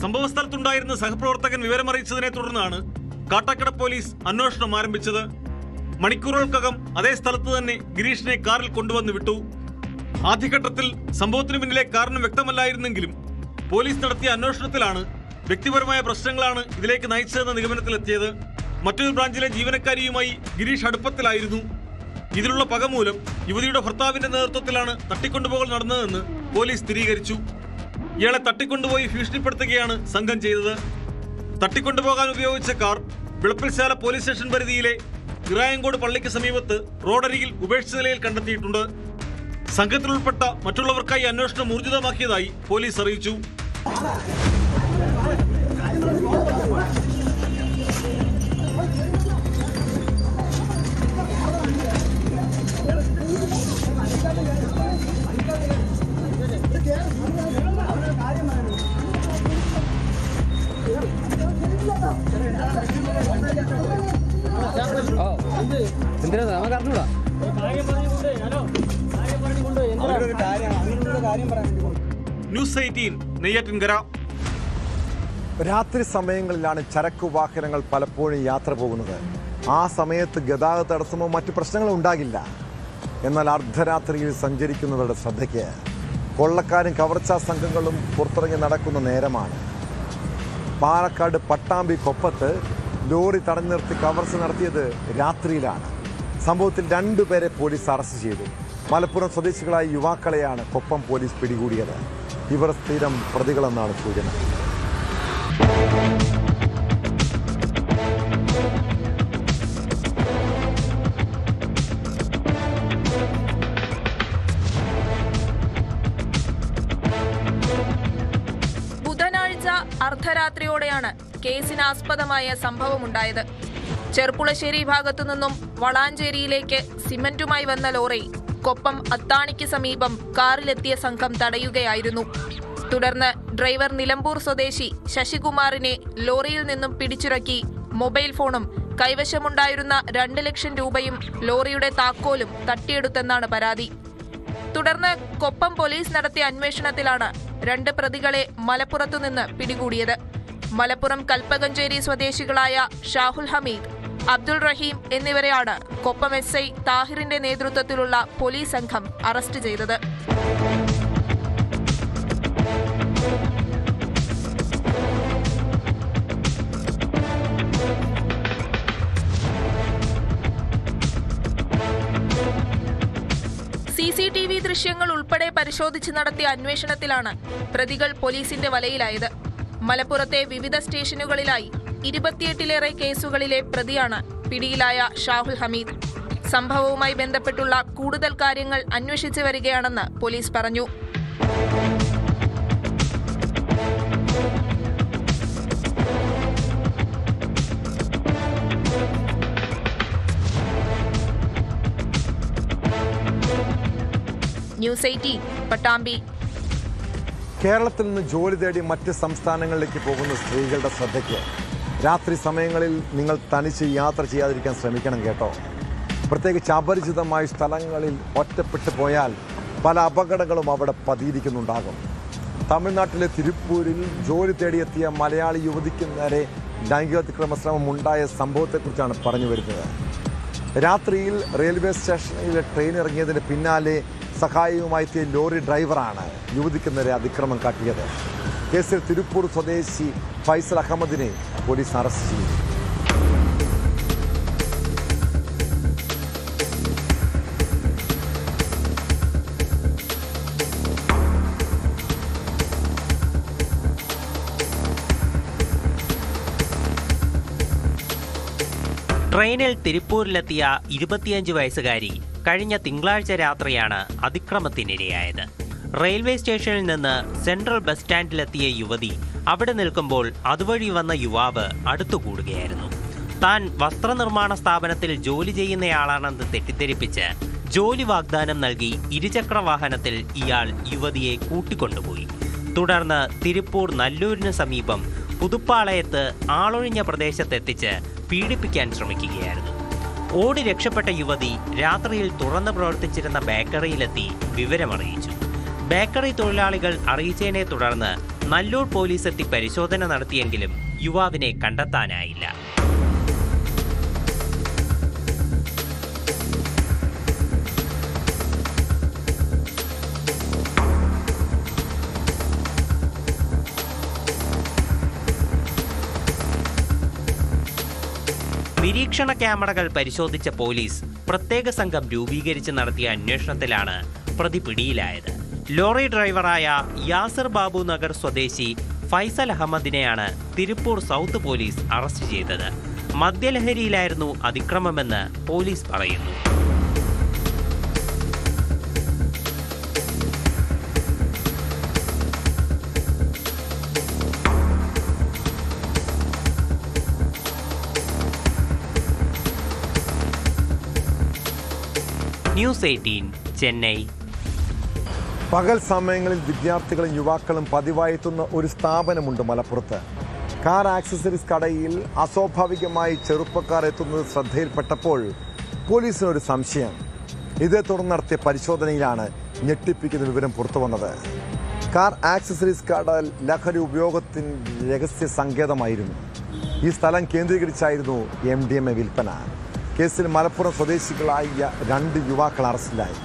സംഭവസ്ഥലത്തുണ്ടായിരുന്ന എന്ന് സഹപ്രവർത്തകൻ വിവരമറിയിച്ചതിനെ തുടർന്നാണ് കാട്ടാക്കട പോലീസ് അന്വേഷണം ആരംഭിച്ചത്. മണിക്കൂറുകൾക്കകം അതേ സ്ഥലത്ത് തന്നെ ഗിരീഷിനെ കാറിൽ കൊണ്ടുവന്ന് വിട്ടു. ആദ്യഘട്ടത്തിൽ സംഭവത്തിന് പിന്നിലെ കാരണം വ്യക്തമല്ലായിരുന്നെങ്കിലും പോലീസ് നടത്തിയ അന്വേഷണത്തിലാണ് വ്യക്തിപരമായ പ്രശ്നങ്ങളാണ് ഇതിലേക്ക് നയിച്ചതെന്ന നിഗമനത്തിലെത്തിയത്. മറ്റൊരു ബ്രാഞ്ചിലെ ജീവനക്കാരിയുമായി ഗിരീഷ് അടുപ്പത്തിലായിരുന്നു. ഇതിലുള്ള പക മൂലം യുവതിയുടെ ഭർത്താവിന്റെ നേതൃത്വത്തിലാണ് തട്ടിക്കൊണ്ടുപോകൽ നടന്നതെന്ന് പോലീസ് സ്ഥിരീകരിച്ചു. ഇയാളെ തട്ടിക്കൊണ്ടുപോയി ഭീഷണിപ്പെടുത്തുകയാണ് സംഘം ചെയ്തത്. തട്ടിക്കൊണ്ടുപോകാൻ ഉപയോഗിച്ച കാർ വിളപ്പിൽശാല പോലീസ് സ്റ്റേഷൻ പരിധിയിലെ ഇറായങ്കോട് പള്ളിക്ക് സമീപത്ത് റോഡരികിൽ ഉപേക്ഷിച്ച നിലയിൽ കണ്ടെത്തിയിട്ടുണ്ട്. സംഘത്തിലുൾപ്പെട്ട മറ്റുള്ളവർക്കായി അന്വേഷണം ഊർജിതമാക്കിയതായി പോലീസ് അറിയിച്ചു. ന്യൂസ് 18 നെയ്യാറ്റിൻകര. രാത്രി സമയങ്ങളിലാണ് ചരക്കു വാഹനങ്ങൾ പലപ്പോഴും യാത്ര പോകുന്നത്. ആ സമയത്ത് ഗതാഗത തടസ്സമോ മറ്റു പ്രശ്നങ്ങളോ ഉണ്ടാകില്ല. എന്നാൽ അർദ്ധരാത്രിയിൽ സഞ്ചരിക്കുന്നവരുടെ ശ്രദ്ധയ്ക്ക് കൊള്ളക്കാരും കവർച്ചാ സംഘങ്ങളും പുറത്തിറങ്ങി നടക്കുന്ന നേരമാണ്. പാലക്കാട് പട്ടാമ്പി കൊപ്പത്ത് ലോറി തടഞ്ഞു നിർത്തി കവർച്ച നടത്തിയത് രാത്രിയിലാണ്. സംഭവത്തിൽ 2 പേരെ പോലീസ് അറസ്റ്റ് ചെയ്തു. മലപ്പുറം സ്വദേശികളായ യുവാക്കളെയാണ് കൊപ്പം പോലീസ് പിടികൂടിയത്. ഇവർ സ്ഥിരം പ്രതികളെന്നാണ് സൂചന. ബുധനാഴ്ച അർദ്ധരാത്രിയോടെയാണ് കേസിനാസ്പദമായ സംഭവമുണ്ടായത്. ചെർപ്പുളശ്ശേരി ഭാഗത്തു നിന്നും വളാഞ്ചേരിയിലേക്ക് സിമന്റുമായി വന്ന ലോറി കൊപ്പം അത്താണിക്ക് സമീപം കാറിലെത്തിയ സംഘം തടയുകയായിരുന്നു. തുടർന്ന് ഡ്രൈവർ നിലമ്പൂർ സ്വദേശി ശശികുമാറിനെ ലോറിയിൽ നിന്നും പിടിച്ചിറക്കി മൊബൈൽ ഫോണും കൈവശമുണ്ടായിരുന്ന 2 ലക്ഷം രൂപയും ലോറിയുടെ താക്കോലും തട്ടിയെടുത്തെന്നാണ് പരാതി. തുടർന്ന് കൊപ്പം പോലീസ് നടത്തിയ അന്വേഷണത്തിലാണ് 2 പ്രതികളെ മലപ്പുറത്തു നിന്ന് പിടികൂടിയത്. മലപ്പുറം കൽപ്പകഞ്ചേരി സ്വദേശികളായ ഷാഹുൽ ഹമീദ്, അബ്ദുൾ റഹീം എന്നിവരെയാണ് കൊപ്പം SI താഹിറിന്റെ നേതൃത്വത്തിലുള്ള പോലീസ് സംഘം അറസ്റ്റ് ചെയ്തത്. CCTV ദൃശ്യങ്ങൾ ഉൾപ്പെടെ പരിശോധിച്ച് നടത്തിയ അന്വേഷണത്തിലാണ് പ്രതികൾ പോലീസിന്റെ വലയിലായത്. മലപ്പുറത്തെ വിവിധ സ്റ്റേഷനുകളിലായി 28ലേറെ കേസുകളിലെ പ്രതിയാണ് പിടിയിലായ ഷാഹുൽ ഹമീദ്. സംഭവവുമായി ബന്ധപ്പെട്ടുള്ള കൂടുതൽ കാര്യങ്ങൾ അന്വേഷിച്ചു വരികയാണെന്ന് പോലീസ് പറഞ്ഞു. ന്യൂസ് 18 പട്ടാമ്പി. കേരളത്തിൽ നിന്ന് ജോലി തേടി മറ്റ് സംസ്ഥാനങ്ങളിലേക്ക് പോകുന്ന സ്ത്രീകളുടെ ശ്രദ്ധയ്ക്ക് രാത്രി സമയങ്ങളിൽ നിങ്ങൾ തനിച്ച് യാത്ര ചെയ്യാതിരിക്കാൻ ശ്രമിക്കണം കേട്ടോ. പ്രത്യേകിച്ച് അപരിചിതമായ സ്ഥലങ്ങളിൽ ഒറ്റപ്പെട്ടു പോയാൽ പല അപകടങ്ങളും അവിടെ പതിയിരിക്കുന്നുണ്ടാകും. തമിഴ്നാട്ടിലെ തിരുപ്പൂരിൽ ജോലി തേടിയെത്തിയ മലയാളി യുവതിക്ക് നേരെ ലൈംഗികാതിക്രമ ശ്രമം ഉണ്ടായ സംഭവത്തെക്കുറിച്ചാണ് പറഞ്ഞു വരുന്നത്. രാത്രിയിൽ റെയിൽവേ സ്റ്റേഷനിൽ ട്രെയിൻ ഇറങ്ങിയതിന് പിന്നാലെ സഹായവുമായി എത്തിയ ലോറി ഡ്രൈവറാണ് യുവതിക്ക് നേരെ അതിക്രമം കാട്ടിയത്. കേസിൽ തിരുപ്പൂർ സ്വദേശി ഫൈസൽ അഹമ്മദിനെ പോലീസ് അറസ്റ്റ് ചെയ്തു. ട്രെയിനിൽ തിരുപ്പൂരിലെത്തിയ 25 വയസ്സുകാരി കഴിഞ്ഞ തിങ്കളാഴ്ച രാത്രിയാണ് അതിക്രമത്തിനിരയായത്. റെയിൽവേ സ്റ്റേഷനിൽ നിന്ന് സെൻട്രൽ ബസ് സ്റ്റാൻഡിലെത്തിയ യുവതി അവിടെ നിൽക്കുമ്പോൾ അതുവഴി വന്ന യുവാവ് അടുത്തുകൂടുകയായിരുന്നു. താൻ വസ്ത്രനിർമ്മാണ സ്ഥാപനത്തിൽ ജോലി ചെയ്യുന്നയാളാണെന്ന് തെറ്റിദ്ധരിപ്പിച്ച് ജോലി വാഗ്ദാനം നൽകി ഇരുചക്ര വാഹനത്തിൽ ഇയാൾ യുവതിയെ കൂട്ടിക്കൊണ്ടുപോയി. തുടർന്ന് തിരുപ്പൂർ നല്ലൂരിന് സമീപം പുതുപ്പാളയത്ത് ആളൊഴിഞ്ഞ പ്രദേശത്തെത്തിച്ച് പീഡിപ്പിക്കാൻ ശ്രമിക്കുകയായിരുന്നു. ഓടി രക്ഷപ്പെട്ട യുവതി രാത്രിയിൽ തുറന്നു പ്രവർത്തിച്ചിരുന്ന ബേക്കറിയിലെത്തി വിവരമറിയിച്ചു. ബേക്കറി തൊഴിലാളികൾ അറിയിച്ചതിനെ തുടർന്ന് നല്ലൂർ പോലീസ് എത്തി പരിശോധന നടത്തിയെങ്കിലും യുവാവിനെ കണ്ടെത്താനായില്ല. നിരീക്ഷണ ക്യാമറകൾ പരിശോധിച്ച പോലീസ് പ്രത്യേക സംഘം രൂപീകരിച്ച് നടത്തിയ അന്വേഷണത്തിലാണ് പ്രതി പിടിയിലായത്. ലോറി ഡ്രൈവറായ യാസിർ ബാബു നഗർ സ്വദേശി ഫൈസൽ അഹമ്മദിനെയാണ് തിരുപ്പൂർ സൗത്ത് പോലീസ് അറസ്റ്റ് ചെയ്തത്. മദ്യലഹരിയിലായിരുന്നു അതിക്രമമെന്ന് പോലീസ് പറയുന്നു. ന്യൂസ് 18 ചെന്നൈ. പകൽ സമയങ്ങളിൽ വിദ്യാർത്ഥികളും യുവാക്കളും പതിവായി എത്തുന്ന ഒരു സ്ഥാപനമുണ്ട് മലപ്പുറത്ത്. കാർ ആക്സസറീസ് കടയിൽ അസ്വാഭാവികമായി ചെറുപ്പക്കാർ എത്തുന്നത് ശ്രദ്ധയിൽപ്പെട്ടപ്പോൾ പോലീസിനൊരു സംശയം. ഇതേ തുടർന്ന് നടത്തിയ പരിശോധനയിലാണ് ഞെട്ടിപ്പിക്കുന്ന വിവരം പുറത്തു വന്നത്. കാർ ആക്സസറീസ് കട ലഹരി ഉപയോഗത്തിന് രഹസ്യ സങ്കേതമായിരുന്നു. ഈ സ്ഥലം കേന്ദ്രീകരിച്ചായിരുന്നു MDMA വിൽപ്പന. കേസിൽ മലപ്പുറം സ്വദേശികളായ 2 യുവാക്കൾ അറസ്റ്റിലായി.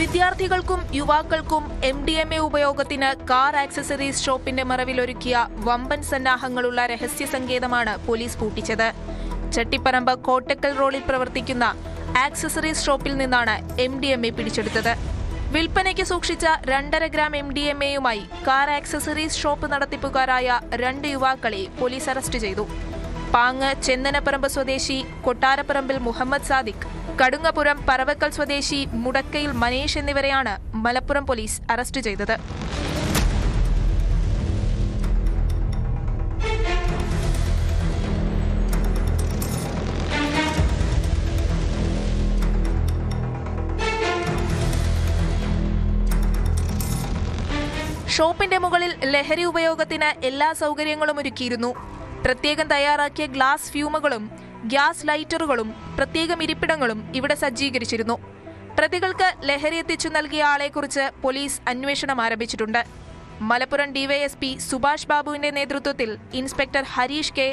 വിദ്യാർത്ഥികൾക്കും യുവാക്കൾക്കും MDMA ഉപയോഗത്തിന് കാർ ആക്സസറീസ് ഷോപ്പിന്റെ മറവിൽ ഒരുക്കിയ വമ്പൻ സന്നാഹങ്ങളുള്ള രഹസ്യ സങ്കേതമാണ് പോലീസ് പൂട്ടിച്ചത്. ചട്ടിപ്പറമ്പ് കോട്ടക്കൽ റോഡിൽ പ്രവർത്തിക്കുന്ന ആക്സസറീസ് ഷോപ്പിൽ നിന്നാണ് MDMA പിടിച്ചെടുത്തത്. വിൽപ്പനയ്ക്ക് സൂക്ഷിച്ച 2.5 ഗ്രാം MDMAയുമായി കാർ ആക്സസറീസ് ഷോപ്പ് നടത്തിപ്പുകാരായ 2 യുവാക്കളെ പോലീസ് അറസ്റ്റ് ചെയ്തു. പാങ്ങ് ചെന്നനപ്പറമ്പ് സ്വദേശി കൊട്ടാരപ്പറമ്പിൽ മുഹമ്മദ് സാദിഖ്, കടുങ്ങപുരം പറവക്കൽ സ്വദേശി മുടക്കയിൽ മനേഷ് എന്നിവരെയാണ് മലപ്പുറം പോലീസ് അറസ്റ്റ് ചെയ്തത്. ഷോപ്പിന്റെ മുകളിൽ ലഹരി ഉപയോഗത്തിന് എല്ലാ സൗകര്യങ്ങളും ഒരുക്കിയിരുന്നു. പ്രത്യേകം തയ്യാറാക്കിയ ഗ്ലാസ് ഫ്യൂമുകളും ഗ്യാസ് ലൈറ്ററുകളും പ്രത്യേകം ഇരിപ്പിടങ്ങളും ഇവിടെ സജ്ജീകരിച്ചിരുന്നു. പ്രതികൾക്ക് ലഹരി എത്തിച്ചു നൽകിയ ആളെക്കുറിച്ച് പോലീസ് അന്വേഷണം ആരംഭിച്ചിട്ടുണ്ട്. മലപ്പുറം ഡിവൈഎസ്പി സുഭാഷ് ബാബുവിന്റെ നേതൃത്വത്തിൽ inspector Harish K,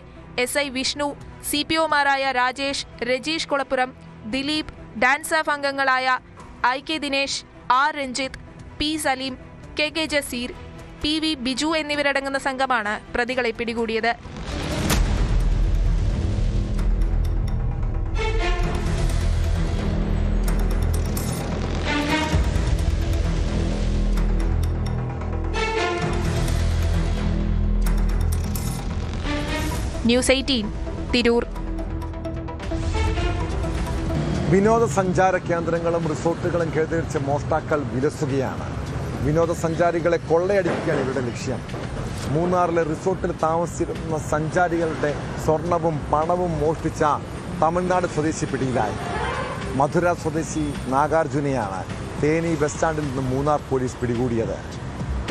SI Vishnu, CPOമാരായ രാജേഷ്, രജീഷ് കുളപ്പുറം, ദിലീപ്, ഡാൻസാഫ് അംഗങ്ങളായ IK Dinesh, R Ranjith, P Saleem, KK Jaseer, PV Biju എന്നിവരടങ്ങുന്ന സംഘമാണ് പ്രതികളെ പിടികൂടിയത്. ന്യൂസ് 18 തിരൂർ. വിനോദസഞ്ചാര കേന്ദ്രങ്ങളും റിസോർട്ടുകളും കേന്ദ്രീകരിച്ച് മോഷ്ടാക്കൾ വിലസുകയാണ്. വിനോദസഞ്ചാരികളെ കൊള്ളയടിക്കുകയാണ് ഇവരുടെ ലക്ഷ്യം. മൂന്നാറിലെ റിസോർട്ടിൽ താമസിച്ചിരുന്ന സഞ്ചാരികളുടെ സ്വർണവും പണവും മോഷ്ടിച്ച തമിഴ്നാട് സ്വദേശി പിടിയിലായി. മധുര സ്വദേശി നാഗാർജുനെയാണ് തേനി ബസ് സ്റ്റാൻഡിൽ നിന്ന് മൂന്നാർ പോലീസ് പിടികൂടിയത്.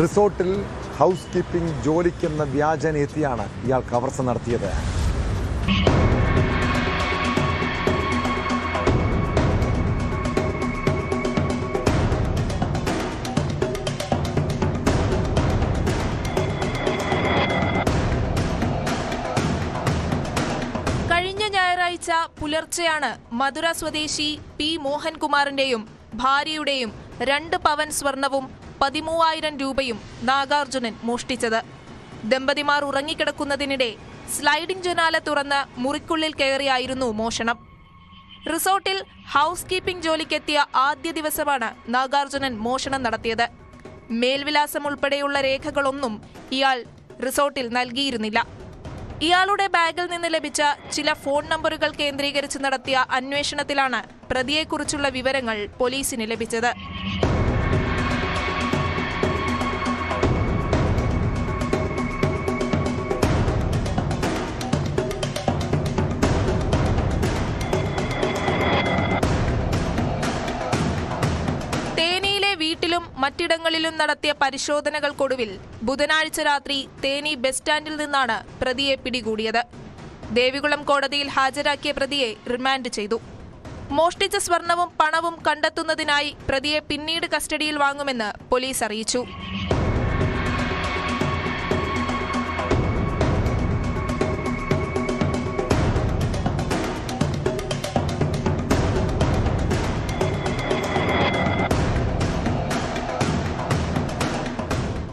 റിസോർട്ടിൽ ഹൗസ് കീപ്പിംഗ് ജോലിക്കെന്ന വ്യാജേന എത്തിയാണ് ഇയാൾ കവർച്ച നടത്തിയത്. കഴിഞ്ഞ ഞായറാഴ്ച പുലർച്ചെയാണ് മധുര സ്വദേശി P മോഹൻകുമാറിന്റെയും ഭാര്യയുടെയും 2 പവൻ സ്വർണവും 13,000 രൂപയും നാഗാർജുനൻ മോഷ്ടിച്ചത്. ദമ്പതിമാർ ഉറങ്ങിക്കിടക്കുന്നതിനിടെ സ്ലൈഡിംഗ് ജനാല തുറന്ന് മുറിക്കുള്ളിൽ കയറിയായിരുന്നു മോഷണം. റിസോർട്ടിൽ ഹൗസ് കീപ്പിംഗ് ജോലിക്കെത്തിയ ആദ്യ ദിവസമാണ് നാഗാർജുനൻ മോഷണം നടത്തിയത്. മേൽവിലാസം ഉൾപ്പെടെയുള്ള രേഖകളൊന്നും ഇയാൾ റിസോർട്ടിൽ നൽകിയിരുന്നില്ല. ഇയാളുടെ ബാഗിൽ നിന്ന് ലഭിച്ച ചില ഫോൺ നമ്പറുകൾ കേന്ദ്രീകരിച്ച് നടത്തിയ അന്വേഷണത്തിലാണ് പ്രതിയെക്കുറിച്ചുള്ള വിവരങ്ങൾ പോലീസിന് ലഭിച്ചത്. മറ്റിടങ്ങളിലും നടത്തിയ പരിശോധനകൾക്കൊടുവിൽ ബുധനാഴ്ച രാത്രി തേനി ബസ് സ്റ്റാൻഡിൽ നിന്നാണ് പ്രതിയെ പിടികൂടിയത്. ദേവികുളം കോടതിയിൽ ഹാജരാക്കിയ പ്രതിയെ റിമാൻഡ് ചെയ്തു. മോഷ്ടിച്ച സ്വർണവും പണവും കണ്ടെത്തുന്നതിനായി പ്രതിയെ പിന്നീട് കസ്റ്റഡിയിൽ വാങ്ങുമെന്ന് പോലീസ് അറിയിച്ചു.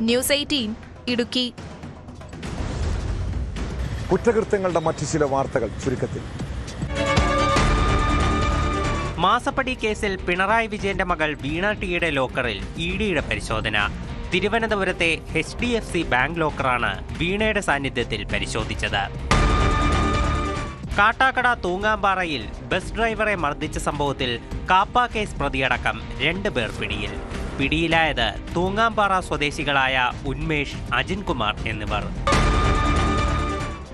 ന്യൂസ് 18 ഇടുക്കി. കുറ്റകൃത്യങ്ങളുടെ മറ്റു ചില വാർത്തകൾ ചുരുക്കത്തിൽ. മാസപ്പടി കേസിൽ പിണറായി വിജയന്റെ മകൾ വീണ ടിയുടെ ലോക്കറിൽ ഇഡിയുടെ പരിശോധന. തിരുവനന്തപുരത്തെ HDFC ബാങ്ക് ലോക്കറാണ് വീണയുടെ സാന്നിധ്യത്തിൽ പരിശോധിച്ചത്. കാട്ടാക്കട തൂങ്ങാമ്പാറയിൽ ബസ് ഡ്രൈവറെ മർദ്ദിച്ച സംഭവത്തിൽ കാപ്പ കേസ് പ്രതിയടക്കം 2 പേർ പിടിയിൽ. പിടിയിലായത് തൂങ്ങാമ്പാറ സ്വദേശികളായ ഉന്മേഷ്, അജിൻകുമാർ എന്നിവർ.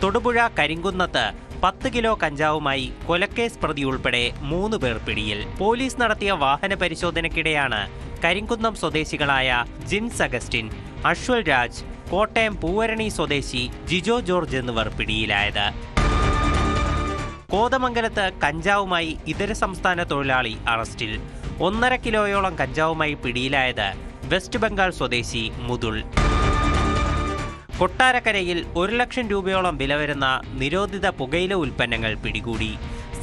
തൊടുപുഴ കരിങ്കുന്നത്ത് 10 കിലോ കഞ്ചാവുമായി കൊലക്കേസ് പ്രതി ഉൾപ്പെടെ 3 പേർ പിടിയിൽ. പോലീസ് നടത്തിയ വാഹന പരിശോധനയ്ക്കിടെയാണ് കരിങ്കുന്നം സ്വദേശികളായ ജിൻസ് അഗസ്റ്റിൻ, അശ്വൽ രാജ്, കോട്ടയം പൂവരണി സ്വദേശി ജിജോ ജോർജ് എന്നിവർ പിടിയിലായത്. കോതമംഗലത്ത് കഞ്ചാവുമായി ഇതര സംസ്ഥാന തൊഴിലാളി അറസ്റ്റിൽ. 1.5 കിലോയോളം കഞ്ചാവുമായി പിടിയിലായത് വെസ്റ്റ് ബംഗാൾ സ്വദേശി മുതുൾ. കൊട്ടാരക്കരയിൽ 1 ലക്ഷം രൂപയോളം വില വരുന്ന നിരോധിത പുകയില ഉൽപ്പന്നങ്ങൾ പിടികൂടി.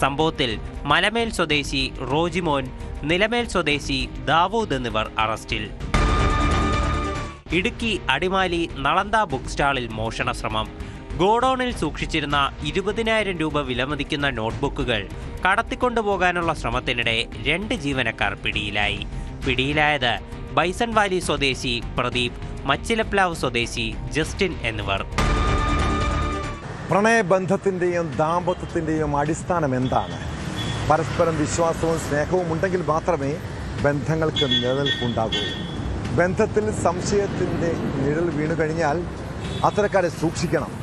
സംഭവത്തിൽ മലമേൽ സ്വദേശി റോജിമോൻ, നിലമേൽ സ്വദേശി ദാവൂദ് എന്നിവർ അറസ്റ്റിൽ. ഇടുക്കി അടിമാലി നളന്ദ ബുക്ക് സ്റ്റാളിൽ മോഷണ ശ്രമം. ഗോഡൌണിൽ സൂക്ഷിച്ചിരുന്ന 20,000 രൂപ വിലമതിക്കുന്ന നോട്ട്ബുക്കുകൾ കടത്തിക്കൊണ്ടുപോകാനുള്ള ശ്രമത്തിനിടെ 2 ജീവനക്കാർ പിടിയിലായി. പിടിയിലായത് ബൈസൺ വാലി സ്വദേശി പ്രദീപ്, മച്ചിലപ്ലാവ് സ്വദേശി ജസ്റ്റിൻ എന്നിവർ. പ്രണയബന്ധത്തിന്റെയും ദാമ്പത്യത്തിന്റെയും അടിസ്ഥാനം എന്താണ്? പരസ്പരം വിശ്വാസവും സ്നേഹവും ഉണ്ടെങ്കിൽ മാത്രമേ ബന്ധങ്ങൾക്ക് നിലനിൽപ്പുണ്ടാകൂ. ബന്ധത്തിൽ സംശയത്തിന്റെ നിഴൽ വീണു കഴിഞ്ഞാൽ അത്തരക്കാരെ സൂക്ഷിക്കണം.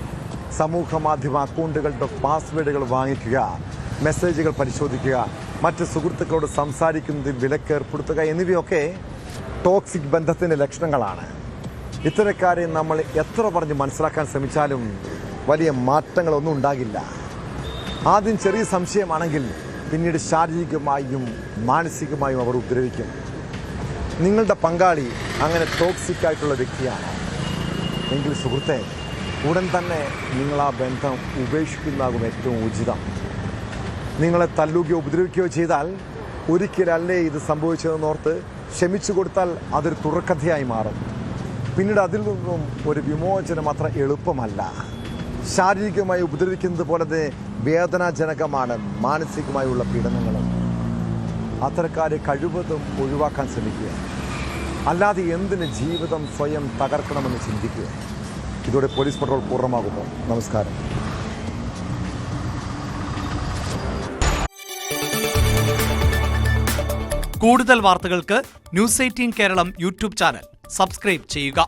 സമൂഹ മാധ്യമ അക്കൗണ്ടുകളുടെ പാസ്വേഡുകൾ വാങ്ങിക്കുക, മെസ്സേജുകൾ പരിശോധിക്കുക, മറ്റ് സുഹൃത്തുക്കളോട് സംസാരിക്കുന്നതിൽ വിലക്കേർപ്പെടുത്തുക എന്നിവയൊക്കെ ടോക്സിക് ബന്ധത്തിൻ്റെ ലക്ഷണങ്ങളാണ്. ഇത്തരക്കാരെ നമ്മൾ എത്ര പറഞ്ഞ് മനസ്സിലാക്കാൻ ശ്രമിച്ചാലും വലിയ മാറ്റങ്ങളൊന്നും ഉണ്ടാകില്ല. ആദ്യം ചെറിയ സംശയമാണെങ്കിൽ പിന്നീട് ശാരീരികമായും മാനസികമായും അവർ ഉപദ്രവിക്കും. നിങ്ങളുടെ പങ്കാളി അങ്ങനെ ടോക്സിക് ആയിട്ടുള്ള വ്യക്തിയാണ് എങ്കിൽ സുഹൃത്തെ, ഉടൻ തന്നെ നിങ്ങൾ ആ ബന്ധം ഉപേക്ഷിക്കുന്നതാകും ഏറ്റവും ഉചിതം. നിങ്ങളെ തല്ലുകയോ ഉപദ്രവിക്കുകയോ ചെയ്താൽ ഒരിക്കലല്ലേ ഇത് സംഭവിച്ചതെന്നോർത്ത് ക്ഷമിച്ചു കൊടുത്താൽ അതൊരു തുടർക്കഥയായി മാറും. പിന്നീട് അതിൽ നിന്നും ഒരു വിമോചനം അത്ര എളുപ്പമല്ല. ശാരീരികമായി ഉപദ്രവിക്കുന്നത് പോലെ വേദനാജനകമാണ് മാനസികമായുള്ള പീഡനങ്ങളും. അത്തരക്കാരെ കഴിവതും ഒഴിവാക്കാൻ ശ്രമിക്കുക. അല്ലാതെ എന്തിന് ജീവിതം സ്വയം തകർക്കണമെന്ന് ചിന്തിക്കുക. ഇതോടെ പോലീസ് പട്രോൾ പൂർണ്ണമാകുന്നു. നമസ്കാരം. കൂടുതൽ വാർത്തകൾക്ക് news 18 Keralam YouTube channel subscribe ചെയ്യുക.